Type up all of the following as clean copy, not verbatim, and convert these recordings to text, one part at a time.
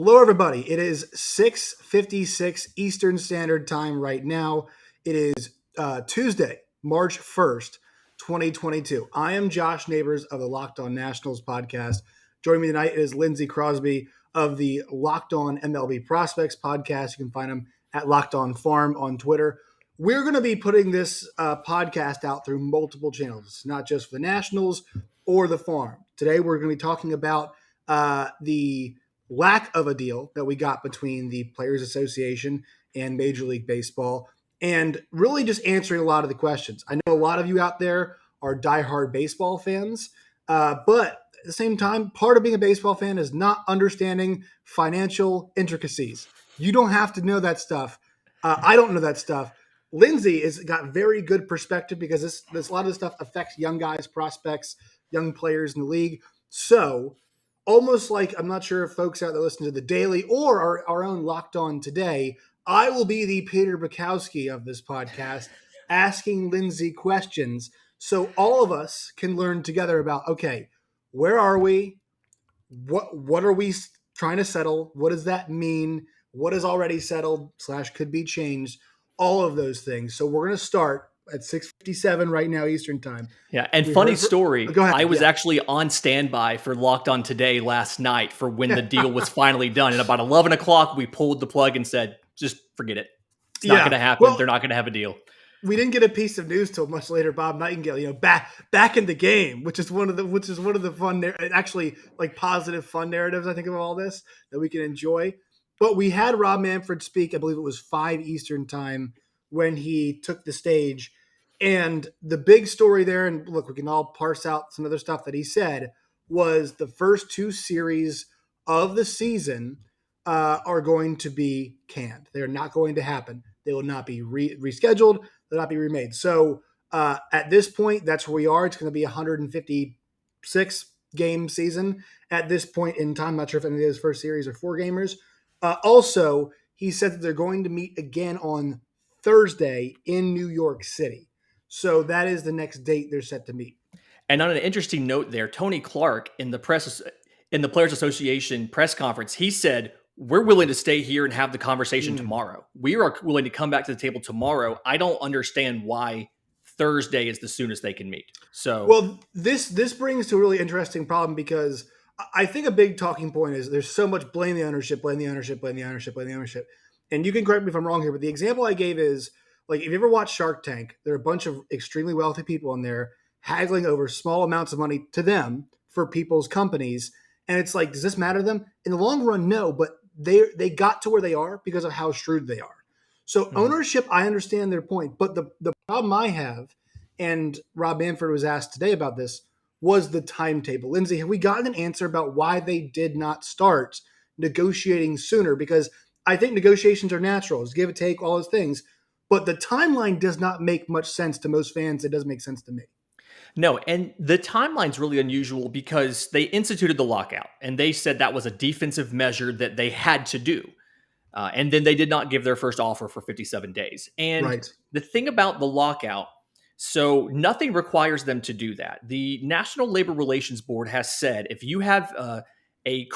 Hello, everybody. It is 6:56 Eastern Standard Time right now. It is Tuesday, March 1st, 2022. I am Josh Neighbors of the Locked On Nationals podcast. Joining me tonight is Lindsay Crosby of the Locked On MLB Prospects podcast. You can find him at Locked On Farm on Twitter. We're going to be putting this podcast out through multiple channels, not just for the Nationals or the Farm. Today, we're going to be talking about the lack of a deal that we got between the Players Association and Major League Baseball, and really just answering a lot of the questions. I know a lot of you out there are diehard baseball fans, but at the same time, part of being a baseball fan is not understanding financial intricacies. You don't have to know that stuff. I don't know that stuff. Lindsay has got very good perspective because this a lot of this stuff affects young guys, prospects, young players in the league. So almost like, I'm not sure if folks out there listen to the Daily or our own Locked On Today, I will be the Peter Bukowski of this podcast, asking Lindsay questions so all of us can learn together about, okay, where are we? What are we trying to settle? What does that mean? What is already settled / could be changed? All of those things. So we're going to start at 6:57 right now Eastern time. Yeah, and funny story, Go ahead. I was actually on standby for Locked On Today last night for when the deal was finally done. And about 11 o'clock, we pulled the plug and said, just forget it. It's not going to happen. Well, they're not going to have a deal. We didn't get a piece of news till much later. Bob Nightingale, back in the game, which is one of the fun, actually like positive fun narratives, I think, of all this that we can enjoy. But we had Rob Manfred speak, I believe it was 5 Eastern time when he took the stage. And the big story there, and look, we can all parse out some other stuff that he said, was the first 2 series of the season are going to be canned. They're not going to happen. They will not be rescheduled. They'll not be remade. So at this point, that's where we are. It's going to be a 156 game season at this point in time. I'm not sure if any of those first series are 4 gamers. Also, he said that they're going to meet again on Thursday in New York City. So that is the next date they're set to meet. And on an interesting note there, Tony Clark in the Players Association press conference, he said, we're willing to stay here and have the conversation tomorrow. We are willing to come back to the table tomorrow. I don't understand why Thursday is the soonest they can meet. So, well, this brings to a really interesting problem because I think a big talking point is there's so much blame the ownership. And you can correct me if I'm wrong here, but the example I gave is, like, if you ever watch Shark Tank, there are a bunch of extremely wealthy people in there haggling over small amounts of money to them for people's companies. And it's like, does this matter to them? In the long run, no, but they got to where they are because of how shrewd they are. So ownership, I understand their point. But the problem I have, and Rob Manfred was asked today about this, was the timetable. Lindsay, have we gotten an answer about why they did not start negotiating sooner? Because I think negotiations are natural. It's give and take, all those things. But the timeline does not make much sense to most fans. It doesn't make sense to me. No, and the timeline's really unusual because they instituted the lockout, and they said that was a defensive measure that they had to do. And then they did not give their first offer for 57 days. And the thing about the lockout, so nothing requires them to do that. The National Labor Relations Board has said if you have a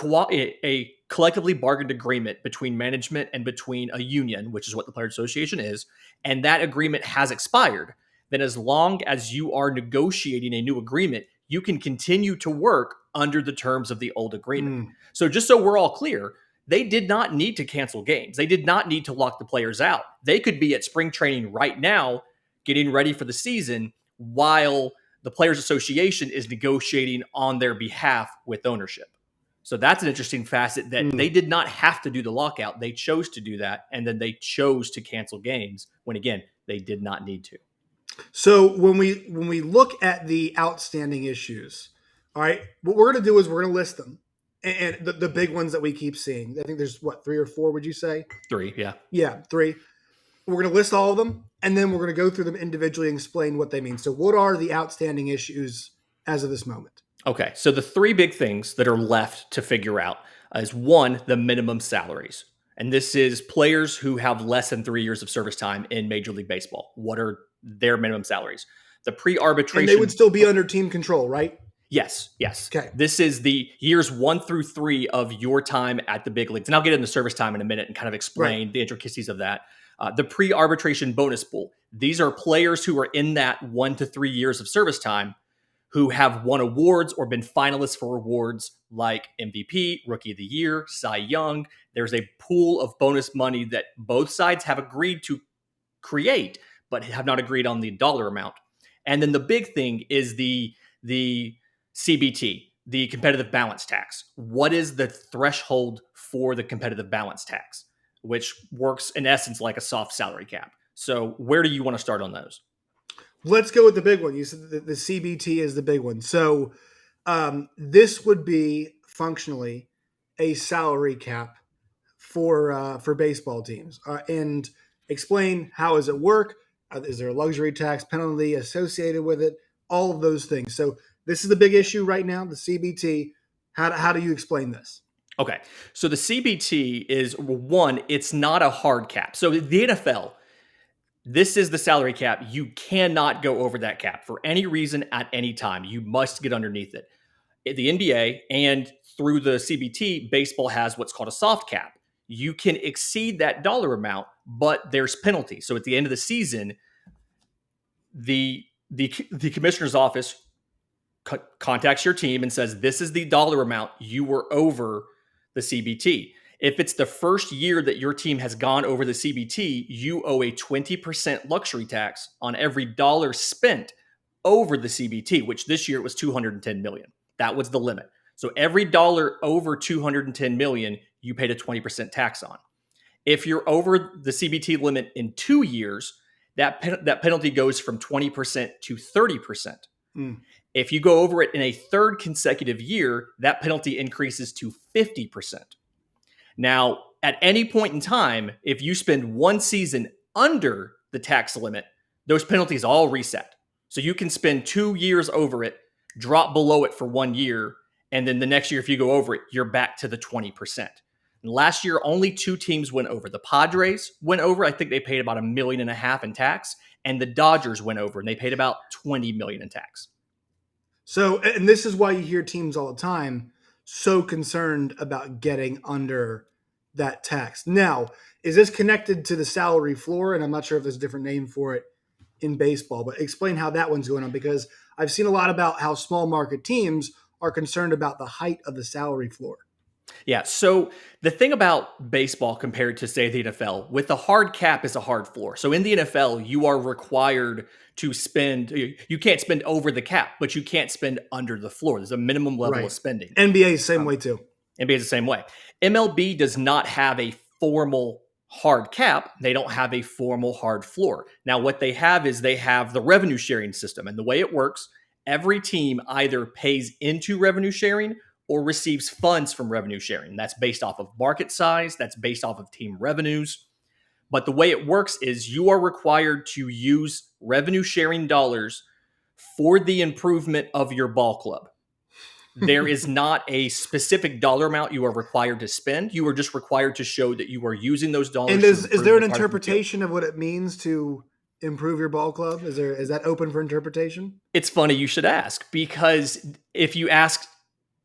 collectively bargained agreement between management and between a union, which is what the Players Association is, and that agreement has expired, then as long as you are negotiating a new agreement, you can continue to work under the terms of the old agreement. So just so we're all clear, they did not need to cancel games. They did not need to lock the players out. They could be at spring training right now, getting ready for the season, while the Players Association is negotiating on their behalf with ownership. So that's an interesting facet that they did not have to do the lockout. They chose to do that, and then they chose to cancel games when, again, they did not need to. So when we look at the outstanding issues, all right, what we're going to do is we're going to list them. And the big ones that we keep seeing. I think there's, 3 or 4, would you say? 3, yeah. Yeah, 3. We're going to list all of them, and then we're going to go through them individually and explain what they mean. So what are the outstanding issues as of this moment? Okay, so the 3 big things that are left to figure out is 1, the minimum salaries. And this is players who have less than 3 years of service time in Major League Baseball. What are their minimum salaries? The pre-arbitration... And they would still be under team control, right? Yes, yes. Okay. This is the years 1 through 3 of your time at the big leagues. And I'll get into service time in a minute and kind of Right. explain the intricacies of that. The pre-arbitration bonus pool. These are players who are in that 1 to 3 years of service time who have won awards or been finalists for awards like MVP, Rookie of the Year, Cy Young. There's a pool of bonus money that both sides have agreed to create, but have not agreed on the dollar amount. And then the big thing is the CBT, the competitive balance tax. What is the threshold for the competitive balance tax, which works in essence like a soft salary cap? So where do you want to start on those? Let's go with the big one. You said the CBT is the big one. So this would be functionally a salary cap for baseball teams. And explain how does it work? Is there a luxury tax penalty associated with it? All of those things. So this is the big issue right now, the CBT. How do you explain this? Okay. So the CBT is one, it's not a hard cap. So the NFL, this is the salary cap. You cannot go over that cap for any reason at any time. You must get underneath it. The NBA and through the CBT, baseball has what's called a soft cap. You can exceed that dollar amount, but there's penalties. So at the end of the season, the commissioner's office contacts your team and says, this is the dollar amount you were over the CBT. If it's the first year that your team has gone over the CBT, you owe a 20% luxury tax on every dollar spent over the CBT, which this year it was 210 million. That was the limit. So every dollar over 210 million, you paid a 20% tax on. If you're over the CBT limit in 2 years, that penalty goes from 20% to 30%. Mm. If you go over it in a third consecutive year, that penalty increases to 50%. Now, at any point in time, if you spend one season under the tax limit, those penalties all reset. So you can spend 2 years over it, drop below it for 1 year, and then the next year, if you go over it, you're back to the 20%. And last year, only 2 teams went over. The Padres went over. I think they paid about $1.5 million in tax, and the Dodgers went over, and they paid about $20 million in tax. So, and this is why you hear teams all the time so concerned about getting under that tax. Now, is this connected to the salary floor? And I'm not sure if there's a different name for it in baseball, but explain how that one's going on, because I've seen a lot about how small market teams are concerned about the height of the salary floor. Yeah. So the thing about baseball compared to, say, the NFL, with the hard cap is a hard floor. So in the NFL, you are required to spend, you can't spend over the cap, but you can't spend under the floor. There's a minimum level of spending. NBA, same way too. NBA is the same way. MLB does not have a formal hard cap. They don't have a formal hard floor. Now, what they have is they have the revenue sharing system. And the way it works, every team either pays into revenue sharing or receives funds from revenue sharing. That's based off of market size. That's based off of team revenues. But the way it works is you are required to use revenue sharing dollars for the improvement of your ball club. There is not a specific dollar amount you are required to spend. You are just required to show that you are using those dollars. And is there an interpretation of what it means to improve your ball club? Is that open for interpretation? It's funny you should ask, because if you ask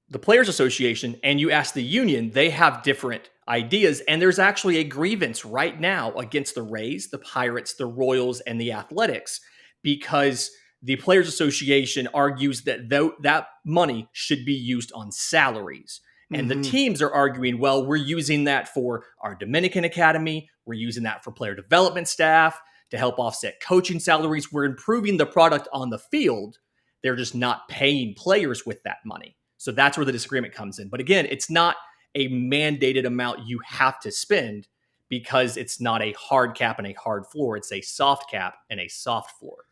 the Players Association and you ask the union, they have different ideas. And there's actually a grievance right now against the Rays, the Pirates, the Royals, and the Athletics, because the Players Association argues that that money should be used on salaries. And the teams are arguing, well, we're using that for our Dominican Academy. We're using that for player development staff to help offset coaching salaries. We're improving the product on the field. They're just not paying players with that money. So that's where the disagreement comes in. But again, it's not a mandated amount you have to spend, because it's not a hard cap and a hard floor. It's a soft cap and a soft floor.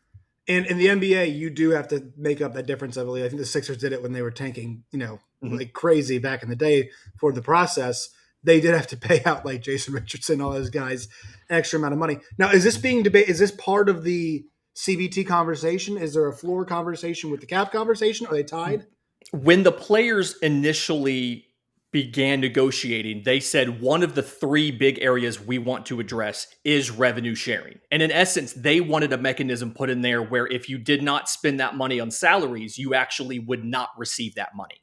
And in the NBA, you do have to make up that difference, I believe. I think the Sixers did it when they were tanking, like crazy back in the day for the process. They did have to pay out like Jason Richardson, all those guys, an extra amount of money. Now, is this being debated? Is this part of the CBT conversation? Is there a floor conversation with the cap conversation? Are they tied? When the players initially began negotiating, they said one of the three big areas we want to address is revenue sharing. And in essence, they wanted a mechanism put in there where if you did not spend that money on salaries, you actually would not receive that money.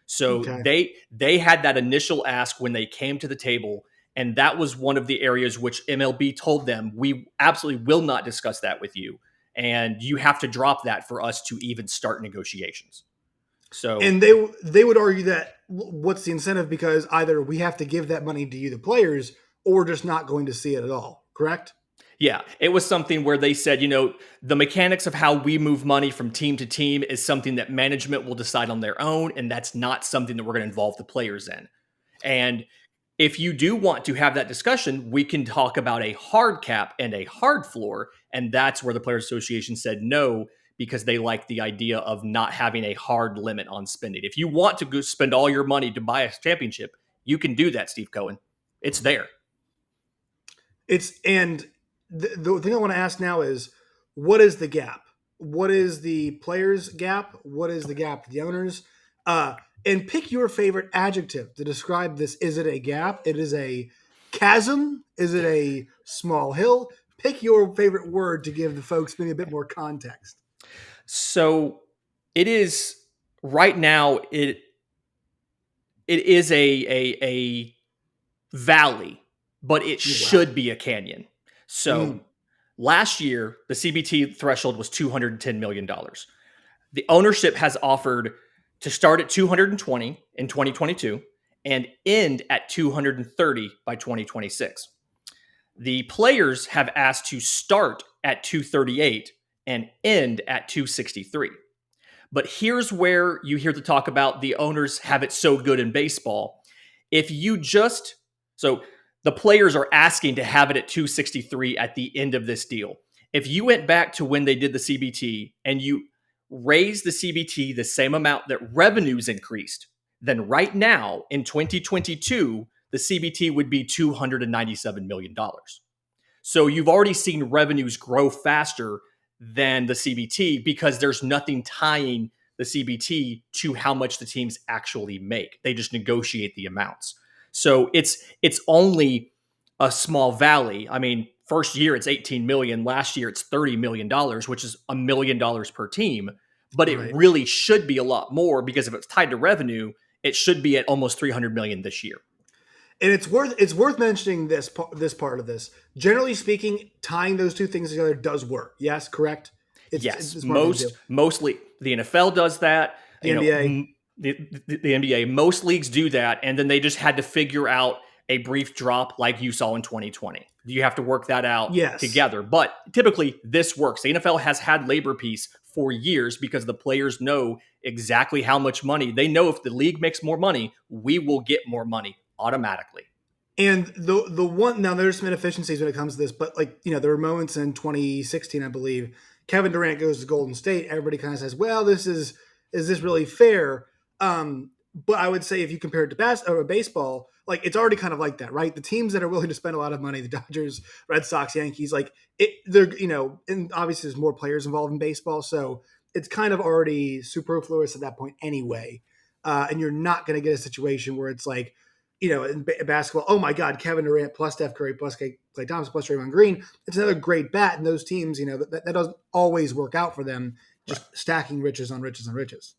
So Okay. they had that initial ask when they came to the table, and that was one of the areas which MLB told them, we absolutely will not discuss that with you, and you have to drop that for us to even start negotiations. So And they would argue that what's the incentive, because either we have to give that money to you, the players, or we're just not going to see it at all. Correct? yeah, it was something where they said, the mechanics of how we move money from team to team is something that management will decide on their own, and that's not something that we're going to involve the players in. And if you do want to have that discussion, we can talk about a hard cap and a hard floor. And that's where the Players Association said no, because they like the idea of not having a hard limit on spending. If you want to go spend all your money to buy a championship, you can do that, Steve Cohen. It's there. The thing I want to ask now is, what is the gap? What is the players' gap? What is the gap to the owners? And pick your favorite adjective to describe this. Is it a gap? It is a chasm? Is it a small hill? Pick your favorite word to give the folks maybe a bit more context. So it is right now. It is a valley, but it should be a canyon. So last year, the CBT threshold was $210 million. The ownership has offered to start at 220 in 2022 and end at 230 by 2026. The players have asked to start at 238 and end at 263. But here's where you hear the talk about the owners have it so good in baseball. If you just, so the players are asking to have it at 263 at the end of this deal. If you went back to when they did the CBT and you raised the CBT the same amount that revenues increased, then right now in 2022, the CBT would be $297 million. So you've already seen revenues grow faster than the CBT because there's nothing tying the CBT to how much the teams actually make. They just negotiate the amounts. So it's only a small valley. I mean, first year it's 18 million, last year it's $30 million, which is $1 million per team, but it really should be a lot more, because if it's tied to revenue, it should be at almost 300 million this year. And it's worth mentioning this part of this. Generally speaking, tying those two things together does work. Yes, correct? Yes, mostly the NFL does that. The NBA. The NBA, most leagues do that, and then they just had to figure out a brief drop like you saw in 2020. You have to work that out together. But typically, this works. The NFL has had labor peace for years because the players know exactly how much money. They know if the league makes more money, we will get more money automatically. And the one, now there's some inefficiencies when it comes to this, but there were moments in 2016, I believe, Kevin Durant goes to Golden State. Everybody kind of says, well, is this really fair? But I would say if you compare it to baseball, it's already kind of like that, right? The teams that are willing to spend a lot of money, the Dodgers, Red Sox, Yankees, they're, and obviously there's more players involved in baseball. So it's kind of already superfluous at that point anyway. And you're not going to get a situation where it's in basketball, oh my God, Kevin Durant plus Steph Curry plus Klay Thompson plus Draymond Green. It's another great bat. And those teams, that doesn't always work out for them, just stacking riches on riches on riches.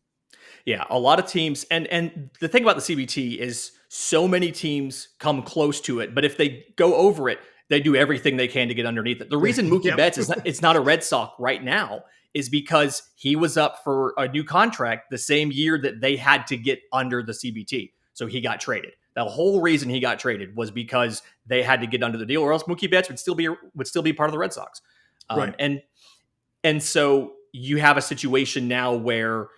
Yeah, a lot of teams, and the thing about the CBT is so many teams come close to it, but if they go over it, they do everything they can to get underneath it. The reason Mookie Betts is not a Red Sox right now is because he was up for a new contract the same year that they had to get under the CBT. So he got traded. The whole reason he got traded was because they had to get under the deal, or else Mookie Betts would still be part of the Red Sox. And so you have a situation now where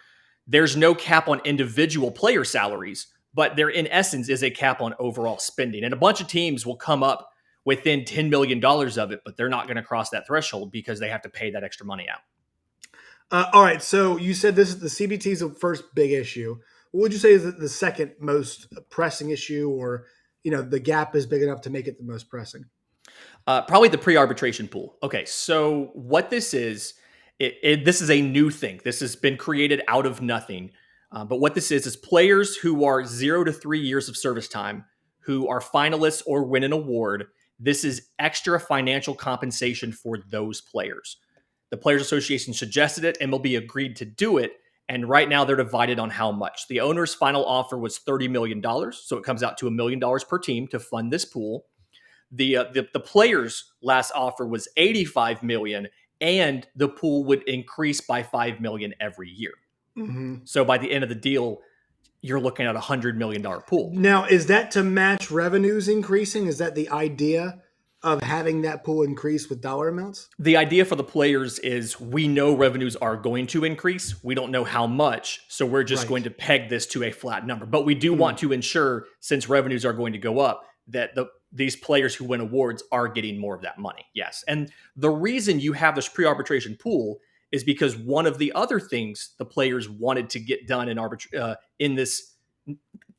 there's no cap on individual player salaries, but there in essence is a cap on overall spending. And a bunch of teams will come up within $10 million of it, but they're not going to cross that threshold because they have to pay that extra money out. All right. So you said this is the CBT is the first big issue. What would you say is the second most pressing issue, or, the gap is big enough to make it the most pressing? Probably the pre-arbitration pool. Okay. So what this is, this is a new thing. This has been created out of nothing. But what this is players who are 0 to 3 years of service time, who are finalists or win an award. This is extra financial compensation for those players. The Players Association suggested it. MLB agreed to do it. And right now they're divided on how much. The owner's final offer was $30 million. So it comes out to $1 million per team to fund this pool. The players' last offer was $85 million, and the pool would increase by $5 million every year. Mm-hmm. So by the end of the deal, you're looking at a $100 million pool. Now, is that to match revenues increasing? Is that the idea of having that pool increase with dollar amounts? The idea for the players is we know revenues are going to increase. We don't know how much, so we're just going to peg this to a flat number. But we do want to ensure, since revenues are going to go up, that these players who win awards are getting more of that money. Yes. And the reason you have this pre-arbitration pool is because one of the other things the players wanted to get done in this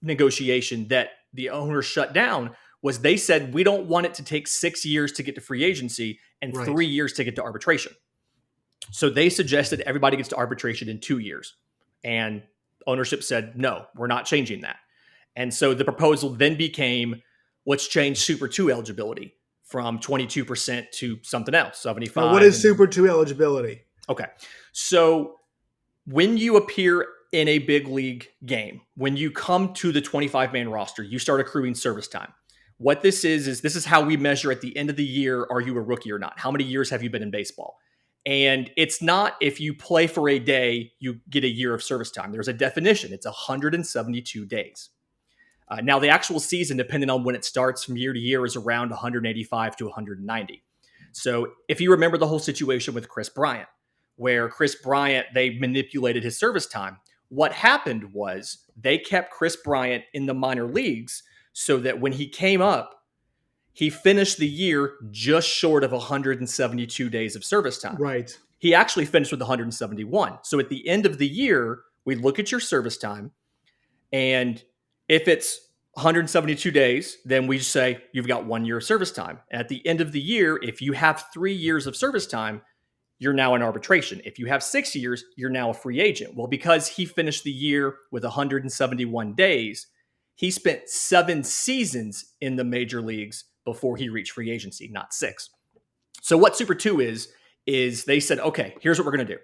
negotiation that the owners shut down was they said, we don't want it to take 6 years to get to free agency and 3 years to get to arbitration. So they suggested everybody gets to arbitration in 2 years. And ownership said, no, we're not changing that. And so the proposal then became, let's change Super 2 eligibility from 22% to something else, 75. What is Super 2 eligibility? Okay. So when you appear in a big league game, when you come to the 25-man roster, you start accruing service time. What this is this is how we measure at the end of the year, are you a rookie or not? How many years have you been in baseball? And it's not if you play for a day, you get a year of service time. There's a definition. It's 172 days. Now, the actual season, depending on when it starts from year to year, is around 185 to 190. So if you remember the whole situation with Chris Bryant, where Chris Bryant, they manipulated his service time. What happened was they kept Chris Bryant in the minor leagues so that when he came up, he finished the year just short of 172 days of service time. Right. He actually finished with 171. So at the end of the year, we look at your service time, and if it's 172 days, then we say you've got 1 year of service time. And at the end of the year, if you have 3 years of service time, you're now in arbitration. If you have 6 years, you're now a free agent. Well, because he finished the year with 171 days, he spent 7 seasons in the major leagues before he reached free agency, not 6. So what Super 2 is they said, okay, here's what we're going to do.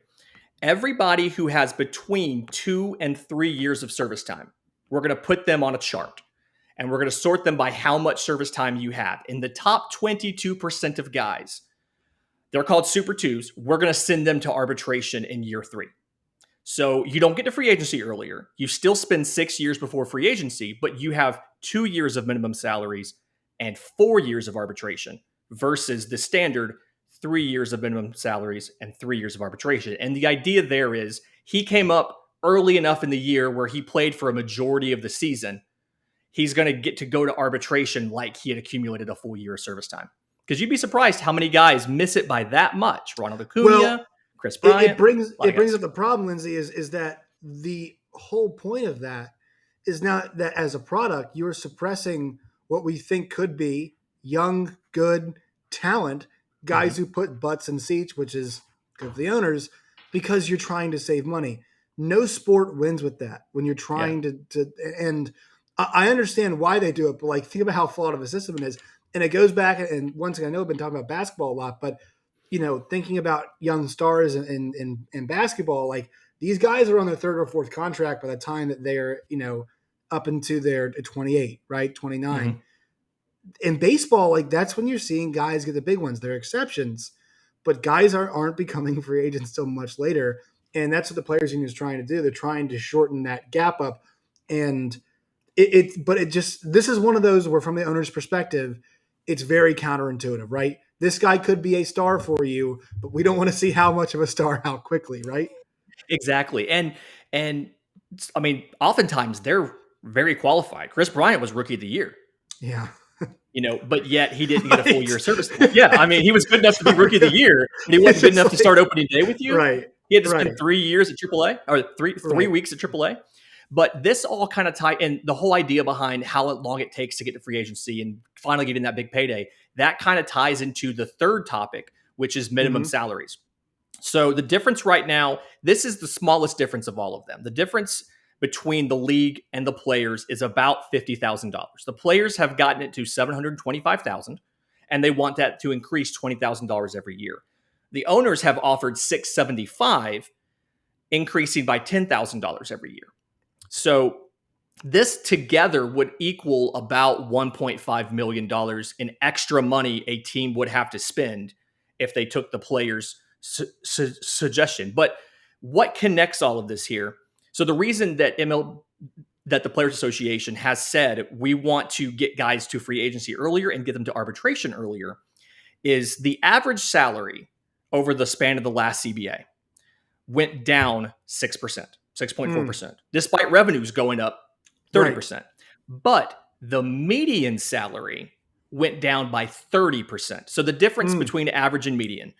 Everybody who has between 2 and 3 years of service time, we're going to put them on a chart, and we're going to sort them by how much service time you have. In the top 22% of guys, they're called Super 2s. We're going to send them to arbitration in year 3. So you don't get to free agency earlier. You still spend 6 years before free agency, but you have 2 years of minimum salaries and 4 years of arbitration versus the standard 3 years of minimum salaries and 3 years of arbitration. And the idea there is he came up early enough in the year where he played for a majority of the season. He's going to get to go to arbitration like he had accumulated a full year of service time. Because you'd be surprised how many guys miss it by that much. Ronald Acuna, Chris Bryant. It brings up the problem, Lindsay, is that the whole point of that is not that as a product, you're suppressing what we think could be young, good talent, guys who put butts in seats, which is good for the owners, because you're trying to save money. No sport wins with that when you're trying to and I understand why they do it, but like think about how flawed of a system it is. And it goes back, and once again, I know I've been talking about basketball a lot, but thinking about young stars in basketball, like these guys are on their third or fourth contract by the time that they're, up into their 28, right? 29. Mm-hmm. In baseball, like that's when you're seeing guys get the big ones. They're exceptions, but guys aren't becoming free agents till much later. And that's what the Players Union is trying to do. They're trying to shorten that gap up. And this is one of those where from the owner's perspective, it's very counterintuitive, right? This guy could be a star for you, but we don't want to see how much of a star, how quickly, right? Exactly. And I mean, oftentimes they're very qualified. Chris Bryant was Rookie of the Year. Yeah. But yet he didn't get a full year of service. Yeah. I mean, he was good enough to be Rookie of the Year, but he wasn't good enough to start opening day with you. Right. He had to spend 3 years at AAA or three weeks at AAA. But this all kind of and the whole idea behind how long it takes to get to free agency and finally getting that big payday, that kind of ties into the third topic, which is minimum salaries. So the difference right now, this is the smallest difference of all of them. The difference between the league and the players is about $50,000. The players have gotten it to $725,000, and they want that to increase $20,000 every year. The owners have offered $675,000, increasing by $10,000 every year. So this together would equal about $1.5 million in extra money a team would have to spend if they took the players' suggestion. But what connects all of this here? So the reason that that the Players Association has said we want to get guys to free agency earlier and get them to arbitration earlier is the average salary over the span of the last CBA went down 6%, 6.4%, despite revenues going up 30%. Right. But the median salary went down by 30%. So the difference between average and median,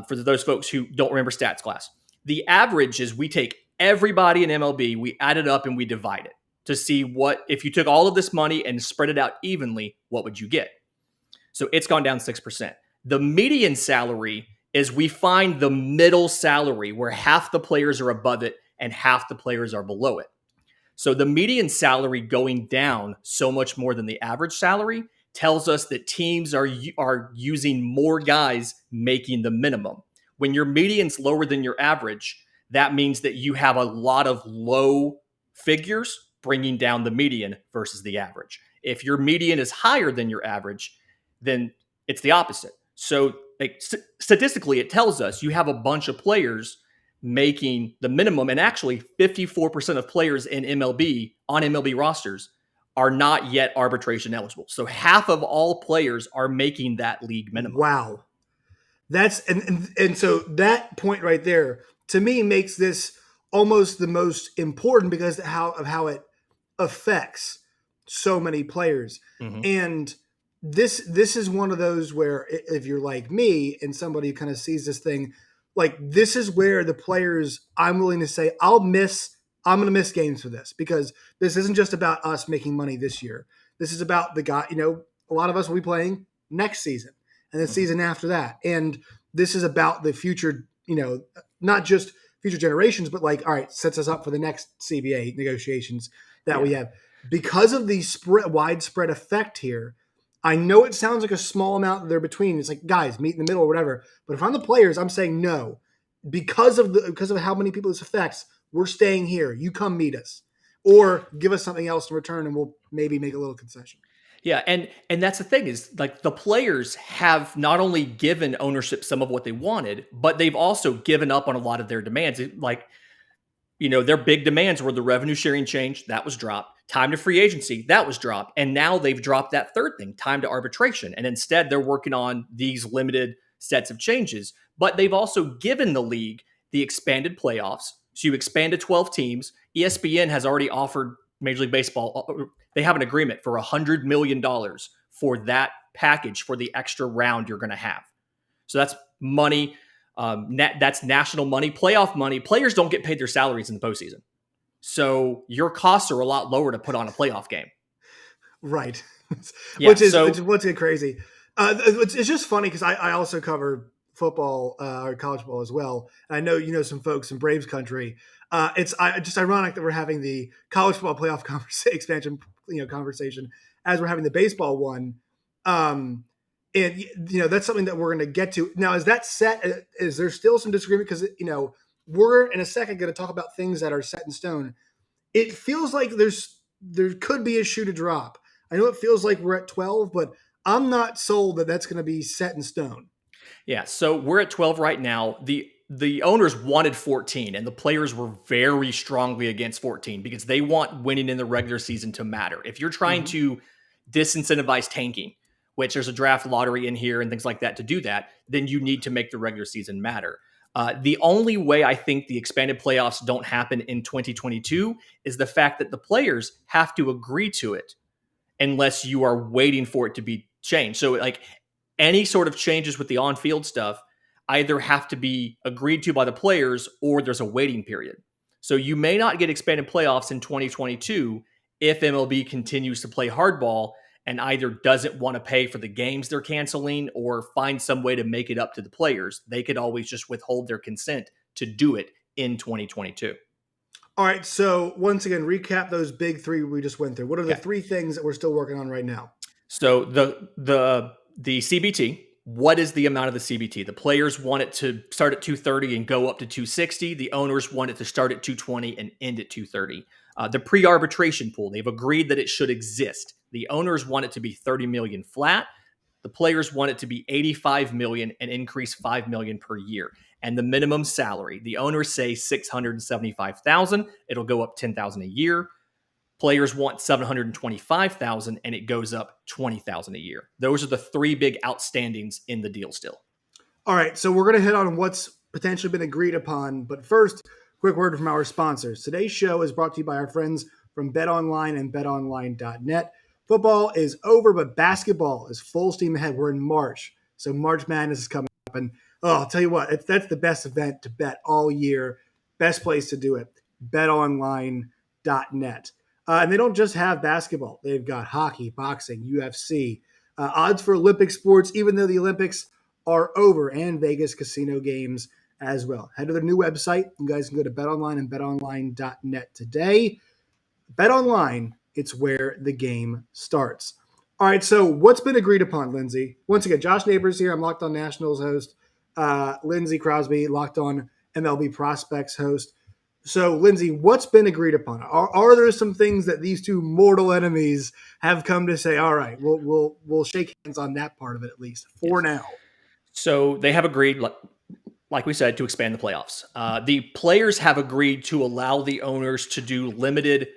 for those folks who don't remember stats class, the average is we take everybody in MLB, we add it up and we divide it to see what, if you took all of this money and spread it out evenly, what would you get? So it's gone down 6%. The median salary is we find the middle salary where half the players are above it and half the players are below it. So the median salary going down so much more than the average salary tells us that teams are using more guys making the minimum. When your median's lower than your average, that means that you have a lot of low figures bringing down the median versus the average. If your median is higher than your average, then it's the opposite. So statistically, it tells us you have a bunch of players making the minimum, and actually 54% of players in MLB on MLB rosters are not yet arbitration eligible. So half of all players are making that league minimum. Wow. That's and so that point right there to me makes this almost the most important because of how it affects so many players. Mm-hmm. And this is one of those where if you're like me and somebody kind of sees this thing, like this is where the players, I'm willing to say I'm going to miss games for this because this isn't just about us making money this year. This is about the guy, a lot of us will be playing next season and the season after that. And this is about the future, not just future generations, but like, all right, sets us up for the next CBA negotiations that we have. Because of the widespread effect here, I know it sounds like a small amount there between. It's like, guys, meet in the middle or whatever. But if I'm the players, I'm saying no. Because of how many people this affects, we're staying here. You come meet us. Or give us something else in return and we'll maybe make a little concession. Yeah, and that's the thing is like the players have not only given ownership some of what they wanted, but they've also given up on a lot of their demands. Like, their big demands were the revenue sharing change, that was dropped. Time to free agency, that was dropped. And now they've dropped that third thing, time to arbitration. And instead they're working on these limited sets of changes. But they've also given the league the expanded playoffs. So you expand to 12 teams. ESPN has already offered Major League Baseball, they have an agreement for $100 million for that package for the extra round you're going to have. So that's money. That's national money, playoff money. Players don't get paid their salaries in the postseason. So your costs are a lot lower to put on a playoff game. Right. Yeah, which is what's crazy. It's just funny because I also cover football or college football as well. And I know some folks in Braves country. It's just ironic that we're having the college football playoff expansion conversation as we're having the baseball one. And that's something that we're going to get to. Now, is that set? Is there still some disagreement? Because we're in a second going to talk about things that are set in stone. It feels like there could be a shoe to drop. I know it feels like we're at 12, but I'm not sold that that's going to be set in stone. Yeah, so we're at 12 right now. The owners wanted 14, and the players were very strongly against 14 because they want winning in the regular season to matter. If you're trying to disincentivize tanking, which there's a draft lottery in here and things like that to do that, then you need to make the regular season matter. The only way I think the expanded playoffs don't happen in 2022 is the fact that the players have to agree to it unless you are waiting for it to be changed. So like any sort of changes with the on-field stuff either have to be agreed to by the players or there's a waiting period. So you may not get expanded playoffs in 2022 if MLB continues to play hardball and either doesn't want to pay for the games they're canceling or find some way to make it up to the players. They could always just withhold their consent to do it in 2022. All right. So once again, recap those big three we just went through. What are the Okay. three things that we're still working on right now? So the CBT, what is the amount of the CBT? The players want it to start at 230 and go up to 260. The owners want it to start at 220 and end at 230. The pre-arbitration pool, they've agreed that it should exist. The owners want it to be 30 million flat. The players want it to be 85 million and increase 5 million per year. And the minimum salary, the owners say 675,000. It'll go up 10,000 a year. Players want 725,000 and it goes up 20,000 a year. Those are the three big outstandings in the deal still. All right. So we're going to hit on what's potentially been agreed upon. But first, quick word from our sponsors. Today's show is brought to you by our friends from BetOnline and BetOnline.net. Football is over, but basketball is full steam ahead. We're in March. So March Madness is coming up. And I'll tell you what, that's the best event to bet all year. Best place to do it. BetOnline.net. And they don't just have basketball. They've got hockey, boxing, UFC, odds for Olympic sports, even though the Olympics are over, and Vegas casino games as well. Head to their new website. You guys can go to BetOnline and BetOnline.net today. BetOnline, it's where the game starts. All right, so what's been agreed upon, Lindsay? Once again, Josh Neighbors here. I'm Locked On Nationals host. Lindsay Crosby, Locked On MLB Prospects host. So, Lindsay, what's been agreed upon? Are there some things that these two mortal enemies have come to say? All right, we'll shake hands on that part of it at least for now. So they have agreed, like we said, to expand the playoffs. The players have agreed to allow the owners to do limited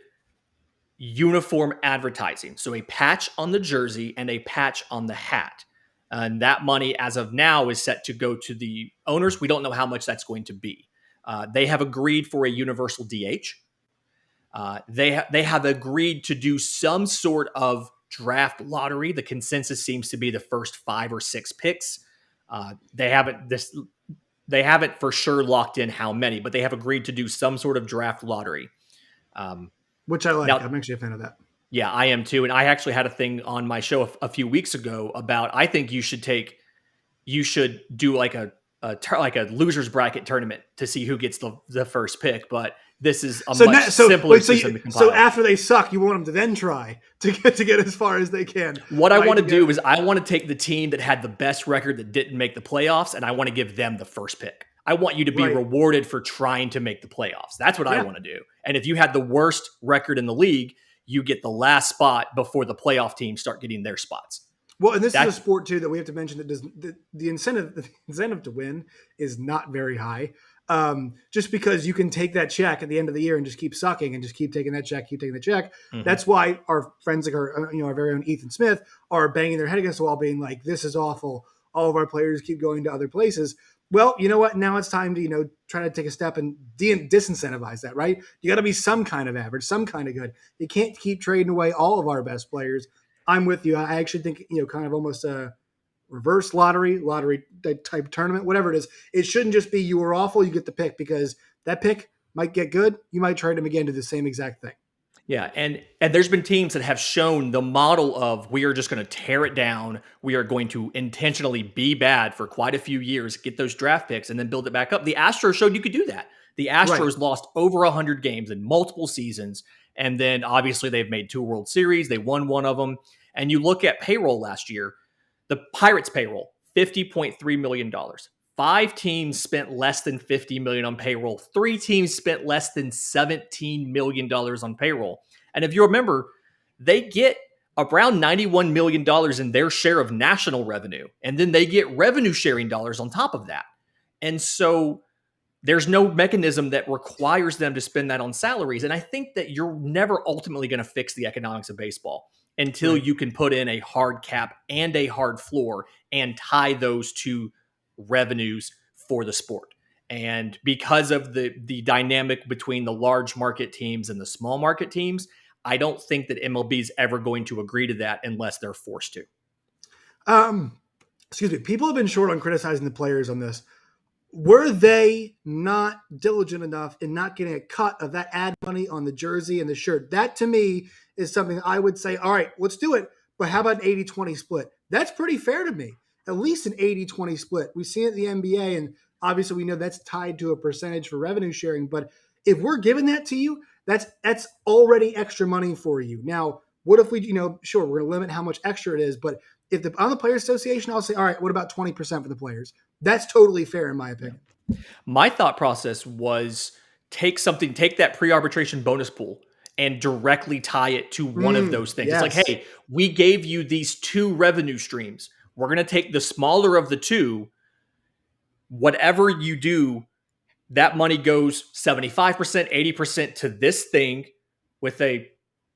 uniform advertising. So a patch on the jersey and a patch on the hat. And that money, as of now, is set to go to the owners. We don't know how much that's going to be. They have agreed for a universal DH. They have agreed to do some sort of draft lottery. The consensus seems to be the first 5 or 6 picks. They haven't for sure locked in how many, but they have agreed to do some sort of draft lottery. Which I like. Now, I'm actually a fan of that. Yeah, I am too. And I actually had a thing on my show a few weeks ago about I think you should do like a loser's bracket tournament to see who gets the first pick. But this is a much simpler system to compile. So after they suck, you want them to then try to get as far as they can. What I want to do is I want to take the team that had the best record that didn't make the playoffs, and I want to give them the first pick. I want you to be rewarded for trying to make the playoffs. That's what I want to do. And if you had the worst record in the league, you get the last spot before the playoff teams start getting their spots. Well, and this is a sport too that we have to mention that the incentive to win is not very high. Just because you can take that check at the end of the year and just keep sucking and just keep taking that check, Mm-hmm. That's why our friends like our very own Ethan Smith are banging their head against the wall, being like, "This is awful. All of our players keep going to other places." Well, you know what? Now it's time to try to take a step and disincentivize that, right? You got to be some kind of average, some kind of good. You can't keep trading away all of our best players. I'm with you. I actually think kind of almost a reverse lottery type tournament, whatever it is. It shouldn't just be you were awful, you get the pick, because that pick might get good. You might trade him again to the same exact thing. Yeah, and there's been teams that have shown the model of we are just going to tear it down. We are going to intentionally be bad for quite a few years, get those draft picks, and then build it back up. The Astros showed you could do that. The Astros lost over 100 games in multiple seasons, and then obviously they've made 2 World Series. They won one of them. And you look at payroll last year, the Pirates payroll, $50.3 million. 5 teams spent less than $50 million on payroll. 3 teams spent less than $17 million on payroll. And if you remember, they get around $91 million in their share of national revenue. And then they get revenue sharing dollars on top of that. And so there's no mechanism that requires them to spend that on salaries. And I think that you're never ultimately going to fix the economics of baseball until you can put in a hard cap and a hard floor and tie those two revenues for the sport. And because of the dynamic between the large market teams and the small market teams, I don't think that MLB is ever going to agree to that unless they're forced to. Excuse me. People have been short on criticizing the players on this. Were they not diligent enough in not getting a cut of that ad money on the jersey and the shirt? That to me is something I would say, all right, let's do it. But how about an 80-20 split? That's pretty fair to me. At least an 80-20 split. We've seen it in the NBA, and obviously we know that's tied to a percentage for revenue sharing. But If we're giving that to you, that's already extra money for you. Now, what if we, sure, we're going to limit how much extra it is, but if on the Players Association, I'll say, all right, what about 20% for the players? That's totally fair in my opinion. Yeah. My thought process was take that pre-arbitration bonus pool and directly tie it to one of those things. Yes. It's like, hey, we gave you these two revenue streams. We're going to take the smaller of the two. Whatever you do, that money goes 75%, 80% to this thing with a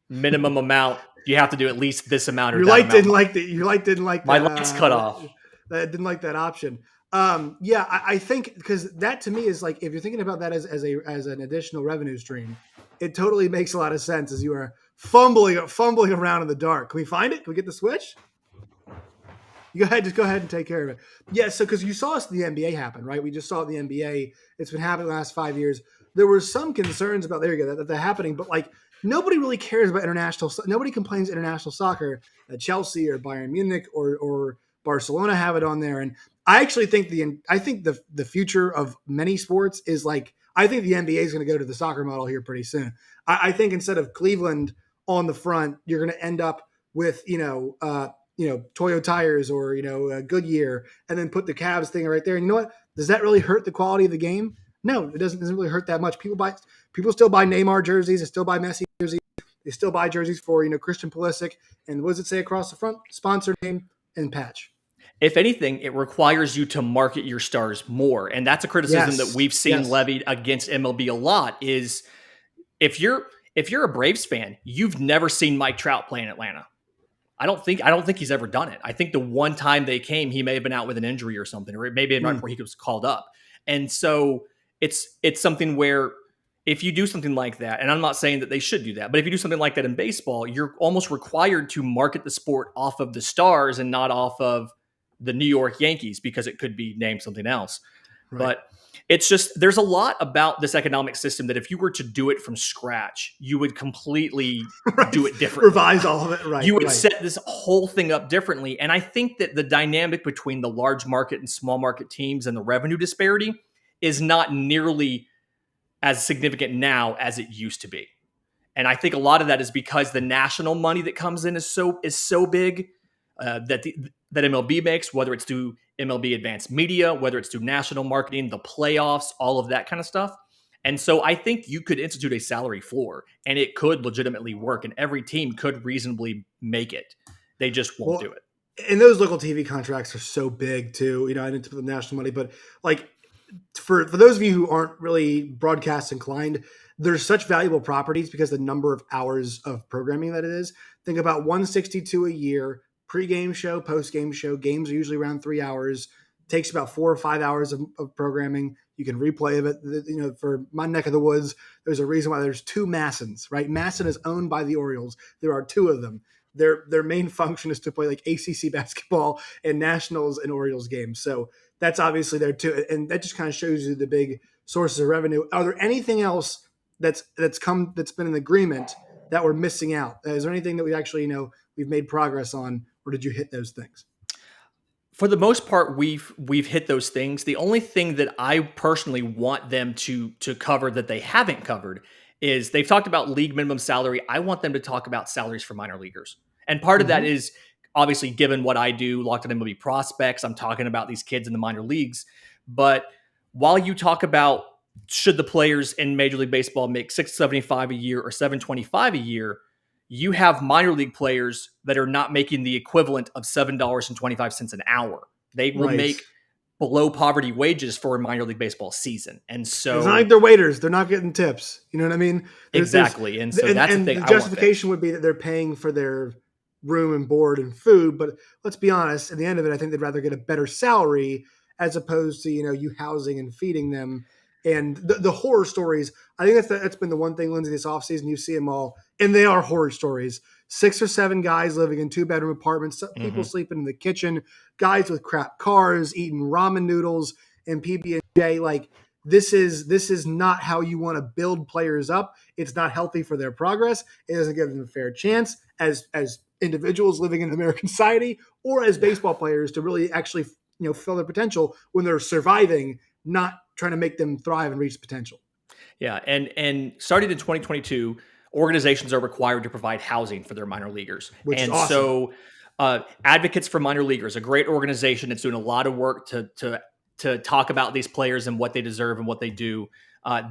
minimum amount. You have to do at least this amount. Or your light didn't like that. Your light didn't like my that. My light's cut off. That didn't like that option. I think because that to me is like, if you're thinking about that as an additional revenue stream, it totally makes a lot of sense as you are fumbling around in the dark. Can we find it? Can we get the switch? Just go ahead and take care of it. Yeah, so because you saw us in the NBA happen, right? We just saw it in the NBA. It's been happening the last 5 years. There were some concerns about that they're happening, but like nobody really cares about international. Nobody complains international soccer that Chelsea or Bayern Munich or Barcelona have it on there. And I actually think the future of many sports is like, I think the NBA is going to go to the soccer model here pretty soon. I think instead of Cleveland on the front, you're going to end up with Toyo tires or Goodyear, and then put the Cavs thing right there. And you know what? Does that really hurt the quality of the game? No, it doesn't really hurt that much. People still buy Neymar jerseys. They still buy Messi jerseys. They still buy jerseys for Christian Pulisic. And what does it say across the front? Sponsor name and patch. If anything, it requires you to market your stars more. And that's a criticism that we've seen levied against MLB a lot is if you're a Braves fan, you've never seen Mike Trout play in Atlanta. I don't think he's ever done it. I think the one time they came, he may have been out with an injury or something, or it may be right before he was called up. And so it's something where if you do something like that, and I'm not saying that they should do that, but if you do something like that in baseball, you're almost required to market the sport off of the stars and not off of the New York Yankees, because it could be named something else. Right. But it's just, there's a lot about this economic system that if you were to do it from scratch, you would completely do it differently. Revise all of it, right. You would set this whole thing up differently. And I think that the dynamic between the large market and small market teams and the revenue disparity is not nearly as significant now as it used to be. And I think a lot of that is because the national money that comes in is so big that MLB makes, whether it's through MLB Advanced Media, whether it's through national marketing, the playoffs, all of that kind of stuff. And so I think you could institute a salary floor and it could legitimately work and every team could reasonably make it. They just won't do it. And those local TV contracts are so big too. I didn't put the national money, but like for those of you who aren't really broadcast inclined, there's such valuable properties because the number of hours of programming that it is. Think about 162 a year. Pre-game show, post-game show. Games are usually around 3 hours. Takes about 4 or 5 hours of programming. You can replay of it. For my neck of the woods, there's a reason why there's two Massons, right? Masson is owned by the Orioles. There are two of them. Their main function is to play like ACC basketball and Nationals and Orioles games. So that's obviously there too. And that just kind of shows you the big sources of revenue. Are there anything else that's been an agreement that we're missing out? Is there anything that we actually we've made progress on? Or did you hit those things? For the most part, we've hit those things. The only thing that I personally want them to cover that they haven't covered is they've talked about league minimum salary. I want them to talk about salaries for minor leaguers. And part of that is obviously given what I do, Locked on MLB Prospects, I'm talking about these kids in the minor leagues. But while you talk about should the players in Major League Baseball make $675 a year or $725 a year, you have minor league players that are not making the equivalent of $7.25 an hour. They will make below poverty wages for a minor league baseball season. And so it's not like they're waiters. They're not getting tips. You know what I mean? Exactly. And so that's the thing. The justification would be that they're paying for their room and board and food. But let's be honest, at the end of it, I think they'd rather get a better salary as opposed to, you housing and feeding them. And the horror stories, I think that's been the one thing, Lindsay, this offseason, you see them all, and they are horror stories. 6 or 7 guys living in 2-bedroom apartments, people sleeping in the kitchen, guys with crap cars, eating ramen noodles and PB&J. Like, this is not how you want to build players up. It's not healthy for their progress. It doesn't give them a fair chance as individuals living in American society or as baseball players to really actually fill their potential when they're surviving, not trying to make them thrive and reach potential. Yeah, and starting in 2022, organizations are required to provide housing for their minor leaguers, which is and awesome. so Advocates for Minor Leaguers, a great organization that's doing a lot of work to talk about these players and what they deserve and what they do.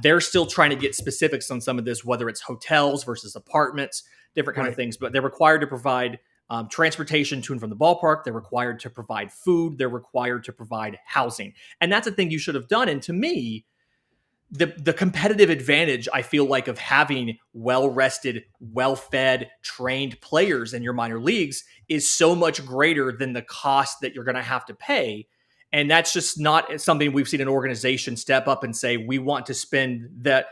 They're still trying to get specifics on some of this, whether it's hotels versus apartments, different kind of Right. things. But they're required to provide transportation to and from the ballpark. They're required to provide food. They're required to provide housing, and that's a thing you should have done. And to me, the competitive advantage I feel like of having well rested, well fed, trained players in your minor leagues is so much greater than the cost that you're going to have to pay. And that's just not something we've seen an organization step up and say, we want to spend the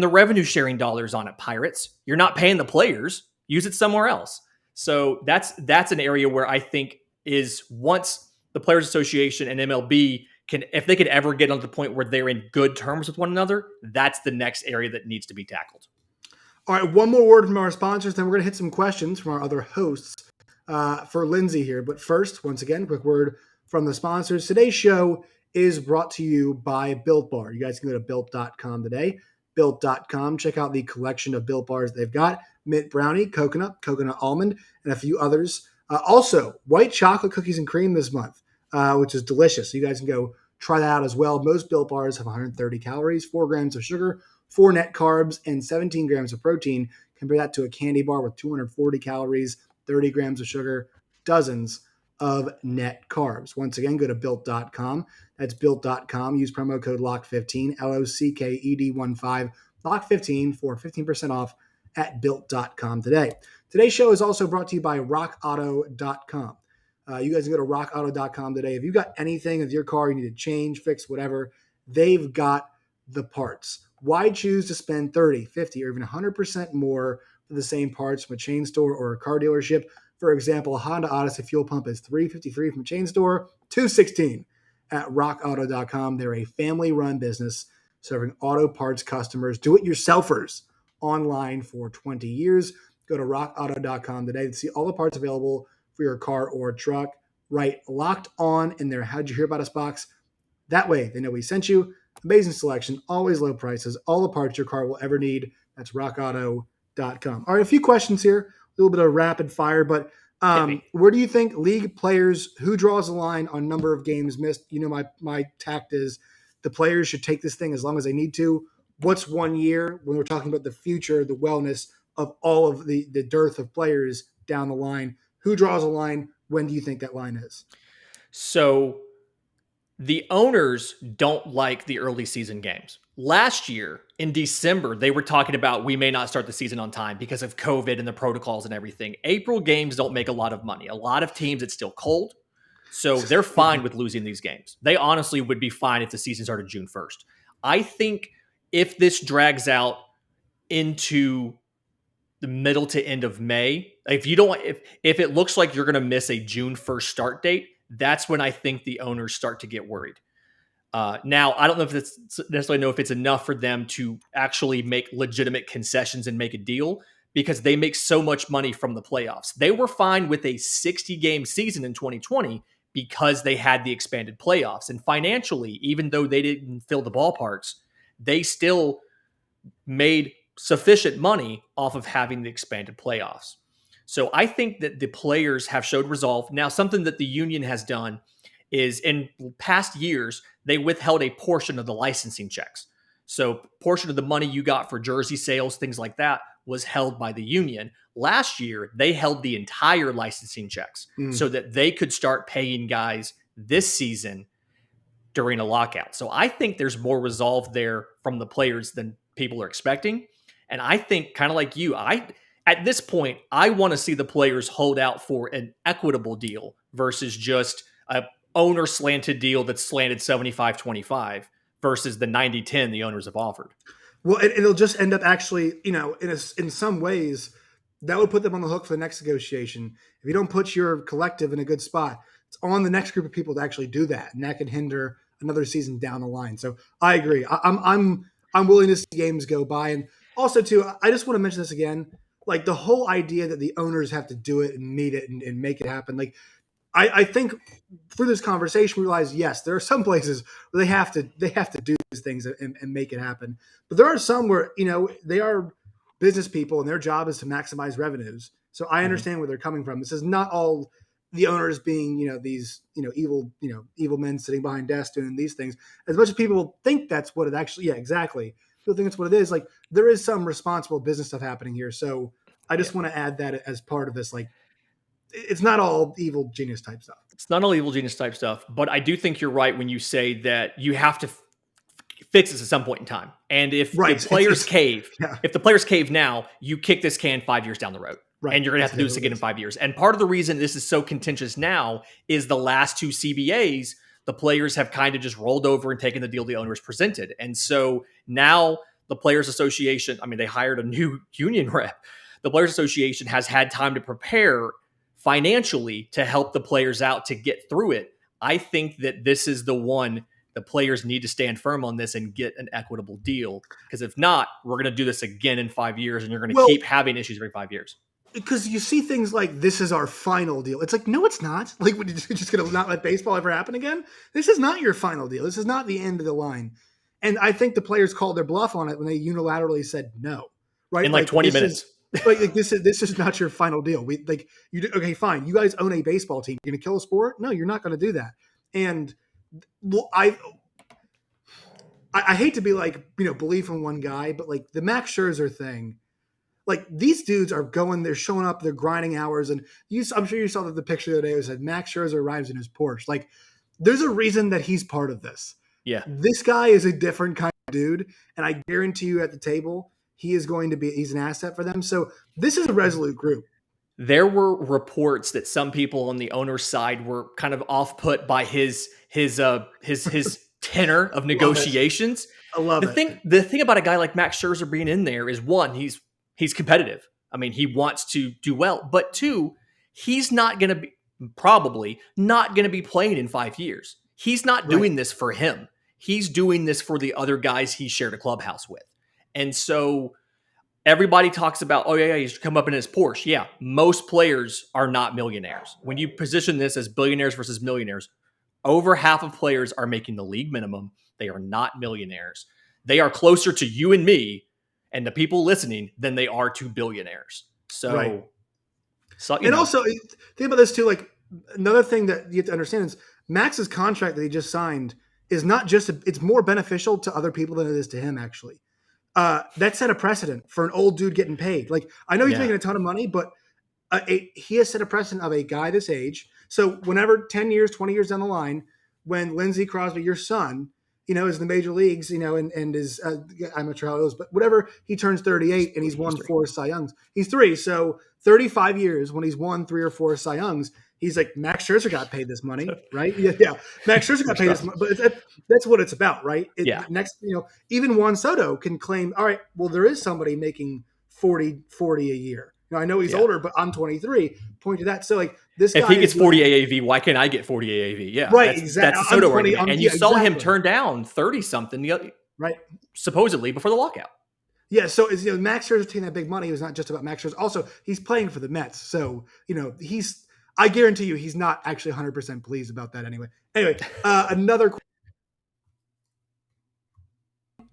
revenue sharing dollars on it, Pirates. You're not paying the players. Use it somewhere else. So that's an area where I think is once the Players Association and MLB can, if they could ever get on the point where they're in good terms with one another, that's the next area that needs to be tackled. All right, one more word from our sponsors, then we're going to hit some questions from our other hosts for Lindsay here. But first, once again, quick word from the sponsors. Today's show is brought to you by Built Bar. You guys can go to built.com today. Built.com. Check out the collection of Built Bars they've got. Mint brownie, coconut almond, and a few others. Also, white chocolate cookies and cream this month, which is delicious. So you guys can go try that out as well. Most Built Bars have 130 calories, 4 grams of sugar, 4 net carbs, and 17 grams of protein. Compare that to a candy bar with 240 calories, 30 grams of sugar, dozens of net carbs. Once again, go to built.com. That's built.com. Use promo code LOCK15, LOCKED15, LOCK15 for 15% off at built.com today. Today's show is also brought to you by rockauto.com. You guys can go to rockauto.com today. If you've got anything with your car, you need to change, fix, whatever, they've got the parts. Why choose to spend 30, 50, or even 100% more for the same parts from a chain store or a car dealership? For example, a Honda Odyssey fuel pump is $353 from a chain store, $216 at rockauto.com. They're a family-run business serving auto parts customers, do-it-yourselfers online for 20 years. Go to rockauto.com today to see all the parts available for your car or truck. Right, Locked On in their How'd You Hear About Us box. That way they know we sent you. Amazing selection, always low prices, all the parts your car will ever need. That's rockauto.com. All right, a few questions here, a little bit of rapid fire, but where do you think league players, who draws the line on number of games missed? You know, my tact is the players should take this thing as long as they need to. What's 1 year when we're talking about the future, the wellness of all of the dearth of players down the line? Who draws a line? When do you think that line is? So the owners don't like the early season games. Last year in December, they were talking about we may not start the season on time because of COVID and the protocols and everything. April games don't make a lot of money. A lot of teams, it's still cold. So they're fine with losing these games. They honestly would be fine if the season started June 1st. I think if this drags out into the middle to end of May, if it looks like you're going to miss a June 1st start date, that's when I think the owners start to get worried. Now, I don't know if it's necessarily know if it's enough for them to actually make legitimate concessions and make a deal because they make so much money from the playoffs. They were fine with a 60-game season in 2020 because they had the expanded playoffs. And financially, even though they didn't fill the ballparks, they still made sufficient money off of having the expanded playoffs. So I think that the players have showed resolve. Now, something that the union has done is in past years, they withheld a portion of the licensing checks. So portion of the money you got for jersey sales, things like that, was held by the union. Last year, they held the entire licensing checks so that they could start paying guys this season during a lockout. So I think there's more resolve there from the players than people are expecting. And I think, kind of like you, at this point, I want to see the players hold out for an equitable deal versus just a owner slanted deal that's slanted 75-25 versus the 90-10 the owners have offered. Well, it'll just end up actually, in some ways, that would put them on the hook for the next negotiation. If you don't put your collective in a good spot, it's on the next group of people to actually do that, and that could hinder another season down the line. So I agree. I'm willing to see games go by, and also too, I just want to mention this again, like the whole idea that the owners have to do it and meet it and make it happen. Like I think through this conversation we realize, yes, there are some places where they have to do these things and make it happen. But there are some where, they are business people and their job is to maximize revenues. So I Mhm. understand where they're coming from. This is not all the owners being, these, evil men sitting behind desks doing these things. As much as people think that's what it actually, yeah, exactly. People think it's what it is. Like, there is some responsible business stuff happening here. So I Yeah. just want to add that as part of this. Like, it's not all evil genius type stuff. It's not all evil genius type stuff, but I do think you're right when you say that you have to fix this at some point in time. And if the Right. players cave, Yeah. if the players cave now, you kick this can 5 years down the road. Right. And you're going to have That's to do this exactly what again it in is. 5 years. And part of the reason this is so contentious now is the last two CBAs, the players have kind of just rolled over and taken the deal the owners presented. And so now the Players Association, I mean, they hired a new union rep. The Players Association has had time to prepare financially to help the players out to get through it. I think that this is the one the players need to stand firm on this and get an equitable deal. Because if not, we're going to do this again in 5 years and you're going to Well, keep having issues every 5 years. because you see things like, this is our final deal. It's like, no, it's not. Like, you're just going to not let baseball ever happen again? This is not your final deal. This is not the end of the line. And I think the players called their bluff on it when they unilaterally said no. Right? In like 20 minutes. This is not your final deal. Okay, fine. You guys own a baseball team. You're going to kill a sport? No, you're not going to do that. And I hate to be like, belief in one guy, but like the Max Scherzer thing, like, these dudes are they're showing up, they're grinding hours. And I'm sure you saw the picture the other day that said Max Scherzer arrives in his Porsche. Like, there's a reason that he's part of this. Yeah. This guy is a different kind of dude. And I guarantee you at the table, he's an asset for them. So this is a resolute group. There were reports that some people on the owner's side were kind of off put by his tenor of negotiations. I love The thing about a guy like Max Scherzer being in there is, one, he's competitive. I mean, he wants to do well, but two, he's probably not going to be playing in 5 years. He's not doing this for him. He's doing this for the other guys he shared a clubhouse with. And so everybody talks about, oh yeah, he's come up in his Porsche. Yeah, most players are not millionaires. When you position this as billionaires versus millionaires, over half of players are making the league minimum. They are not millionaires. They are closer to you and me and the people listening than they are to billionaires. So, also think about this too. Like, another thing that you have to understand is Max's contract that he just signed is not just it's more beneficial to other people than it is to him, actually. That set a precedent for an old dude getting paid. Like, I know he's making a ton of money, but he has set a precedent of a guy this age. So whenever 10 years, 20 years down the line, when Lindsay Crosby, your son, is in the major leagues, and is, I'm not sure how it is, but whatever, he turns 38 and he's won 4 Cy Youngs. He's 3. So 35 years when he's won 3 or 4 Cy Youngs, he's like, Max Scherzer got paid this money, right? Yeah. Max Scherzer got paid this money, but that's what it's about, right? Next, even Juan Soto can claim, all right, well, there is somebody making 40 a year. I know he's older, but I'm 23. Point to that. So, like, this guy, if he gets 40 AAV, why can't I get 40 AAV? Yeah, right. Exactly. That's the Soto argument. And you saw him turn down 30 something, right? Supposedly before the lockout. Yeah. So, Max Scherzer taking that big money. It was not just about Max Scherzer. Also, he's playing for the Mets, so I guarantee you, he's not actually 100% pleased about that. Anyway, another.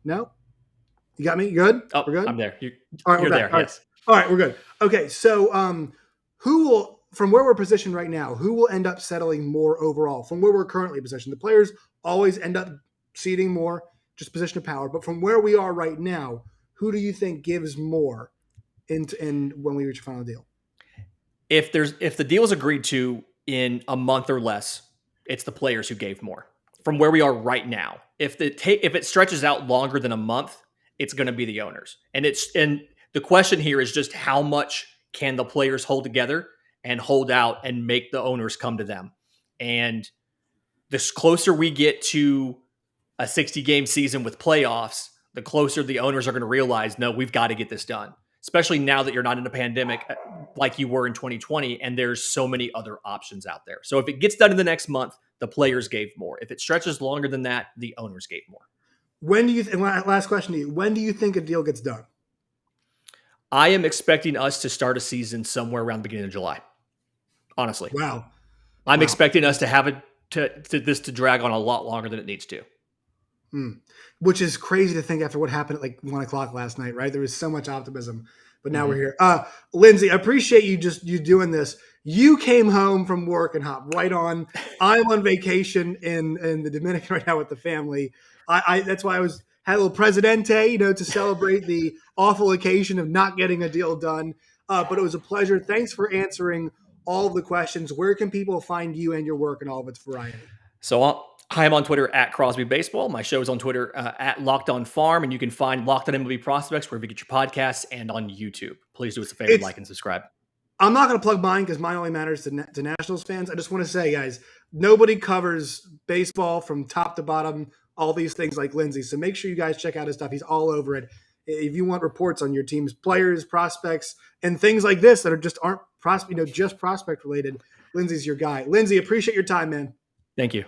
No, you got me. You good? Oh, we're good. I'm there. All right, you're there. All yes. All right, we're good. Okay, so who will, from where we're positioned right now, who will end up settling more overall from where we're currently positioned? The players always end up ceding more, just position of power. But from where we are right now, who do you think gives more in when we reach a final deal? If the deal is agreed to in a month or less, it's the players who gave more. From where we are right now, if it stretches out longer than a month, it's going to be the owners. And the question here is just how much can the players hold together and hold out and make the owners come to them. And the closer we get to a 60-game season with playoffs, the closer the owners are going to realize, no, we've got to get this done. Especially now that you're not in a pandemic like you were in 2020, and there's so many other options out there. So if it gets done in the next month, the players gave more. If it stretches longer than that, the owners gave more. When do you last question to you, when do you think a deal gets done? I am expecting us to start a season somewhere around the beginning of July. Honestly. Wow. I'm Wow. expecting us to have this to drag on a lot longer than it needs to. Which is crazy to think after what happened at like 1:00 last night, right? There was so much optimism, but now we're here. Lindsay, I appreciate you doing this. You came home from work and hopped right on. I'm on vacation in the Dominican right now with the family. That's why had a little Presidente, to celebrate the awful occasion of not getting a deal done. But it was a pleasure. Thanks for answering all of the questions. Where can people find you and your work and all of its variety? So I'm on Twitter at Crosby Baseball. My show is on Twitter at Locked On Farm, and you can find Locked On MLB Prospects wherever you get your podcasts and on YouTube. Please do us a favor, like and subscribe. I'm not going to plug mine because mine only matters to Nationals fans. I just want to say, guys, nobody covers baseball from top to bottom, all these things like Lindsay. So make sure you guys check out his stuff. He's all over it. If you want reports on your team's players, prospects, and things like this that aren't just prospect related, Lindsay's your guy. Lindsay, appreciate your time, man. Thank you.